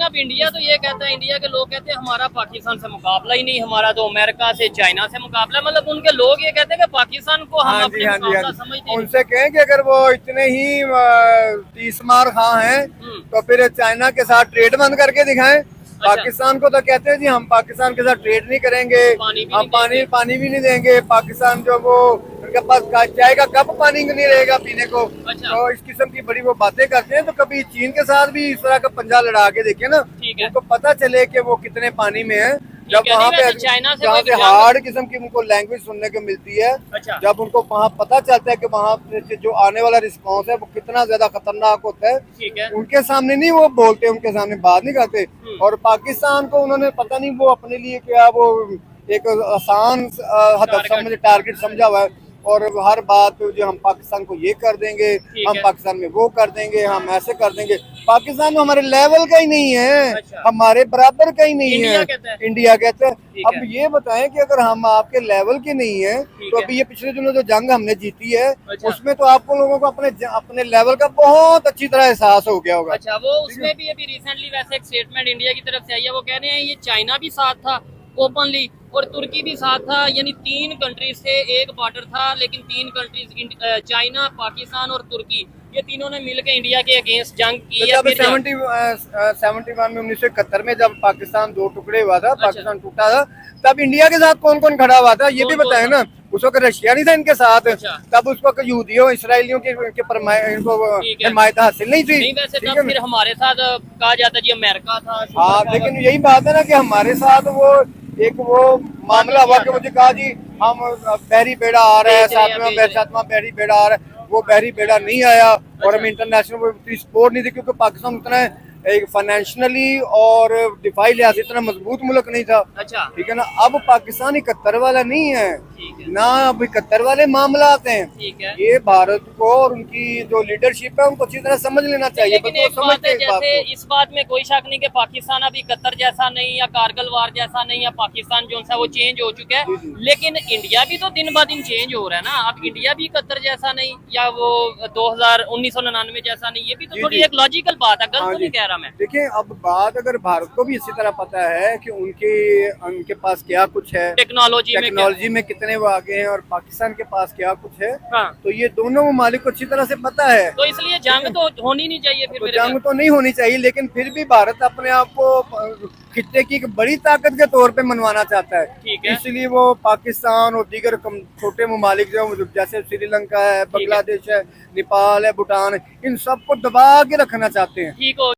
अब इंडिया तो ये कहता है, इंडिया के लोग कहते हैं हमारा पाकिस्तान से मुकाबला ही नहीं, हमारा तो अमेरिका से चाइना से मुकाबला, मतलब उनके लोग ये कहते हैं कि पाकिस्तान को हम अपने मुकाबला समझते हैं। उनसे कहें कि अगर वो इतने ही 30 मार खां हैं तो फिर चाइना के साथ ट्रेड बंद करके दिखाएं। पाकिस्तान को तो कहते हैं जी हम पाकिस्तान के साथ ट्रेड नहीं करेंगे, हम पानी भी नहीं देंगे। पाकिस्तान जो वो उनके पास चाय का कप पानी नहीं रहेगा पीने को। तो इस किस्म की बड़ी वो बातें करते हैं। तो कभी चीन के साथ भी इस तरह का पंजा लड़ा के देखे ना, तो पता चले कि वो कितने पानी में है। जब वहाँ पे चाइना जहाँ से हार्ड किस्म की उनको लैंग्वेज सुनने को मिलती है, जब उनको वहाँ पता चलता है कि वहाँ जो आने वाला रिस्पॉन्स है वो कितना ज्यादा खतरनाक होता है, उनके सामने नहीं वो बोलते, उनके सामने बात नहीं करते। और पाकिस्तान को उन्होंने पता नहीं वो अपने लिए क्या वो एक आसान हदफ समझ टारगेट समझा हुआ है। और हर बात जो हम पाकिस्तान को ये कर देंगे, हम पाकिस्तान में वो कर देंगे, हम ऐसे कर देंगे। पाकिस्तान तो हमारे लेवल का ही नहीं है, हमारे बराबर का ही नहीं है। इंडिया कहता है। अब ये बताएं कि अगर हम आपके लेवल के नहीं है तो अभी ये पिछले दिनों जो जंग हमने जीती है उसमें तो आपको लोगों को अपने लेवल का बहुत अच्छी तरह एहसास हो गया होगा। अच्छा, वो उसमें भी अभी रिसेंटली वैसे एक स्टेटमेंट इंडिया की तरफ से आई है, वो कह रहे हैं ये चाइना भी साथ था ओपनली और तुर्की भी साथ था, यानी 3 कंट्रीज से एक बॉर्डर था, लेकिन 3 कंट्रीज चाइना, पाकिस्तान और तुर्की, ये तीनों ने मिलकर इंडिया के अगेंस्ट जंग की। जब 71 में 1971 में जब पाकिस्तान 2 टुकड़े हुआ था, पाकिस्तान टूटा था, तब इंडिया के साथ कौन कौन खड़ा हुआ था ये भी बताए ना। उस वक्त रशिया नहीं था इनके साथ, तब उस वक्त यहूदियों इसराइलियों की हिमायत हासिल नहीं थी। वैसे तब फिर हमारे साथ कहा जाता जी अमेरिका था। हाँ, लेकिन यही बात है ना कि हमारे साथ वो एक वो मामला हुआ कि मुझे कहा जी हम बहरी बेड़ा आ रहा है, सातवां बहरी बेड़ा आ रहा है। वो बहरी बेड़ा नहीं आया और हम इंटरनेशनल सपोर्ट नहीं थी, क्योंकि पाकिस्तान उतना एक फाइनेंशियली और दिफाई लिहाज से इतना मजबूत मुल्क नहीं था। ठीक है ना। अब पाकिस्तान 71 वाला नहीं है ना, अब 71 वाले मामला आते हैं। ये भारत को और उनकी जो लीडरशिप है उनको अच्छी तरह समझ लेना चाहिए। लेकिन एक बात है, जैसे इस बात में कोई शक नहीं कि पाकिस्तान अब 71 जैसा नहीं या कारगिल वार जैसा नहीं, या पाकिस्तान जो सा वो चेंज हो चुका है, लेकिन इंडिया भी तो दिन ब दिन चेंज हो रहा है ना। अब इंडिया भी 71 जैसा नहीं या वो 1999 जैसा नहीं, ये भी तो थोड़ी एक लॉजिकल बात है, गलत तो नहीं कह रहा मैं। देखिए, अब बात अगर भारत को भी इसी तरह पता है कि उनके पास क्या कुछ है, टेक्नोलॉजी में कितने वो आगे हैं, और पाकिस्तान के पास क्या कुछ है, तो ये दोनों ममालिक को अच्छी तरह से पता है। तो इसलिए जंग तो होनी नहीं चाहिए फिर। तो जंग तो नहीं होनी चाहिए, लेकिन फिर भी भारत अपने आप को खित्ते की एक बड़ी ताकत के तौर पे मनवाना चाहता है। इसलिए वो पाकिस्तान और दीगर छोटे ममालिक जो जैसे श्रीलंका है, बांग्लादेश है, नेपाल है, भूटान है, इन सबको दबा के रखना चाहते हैं।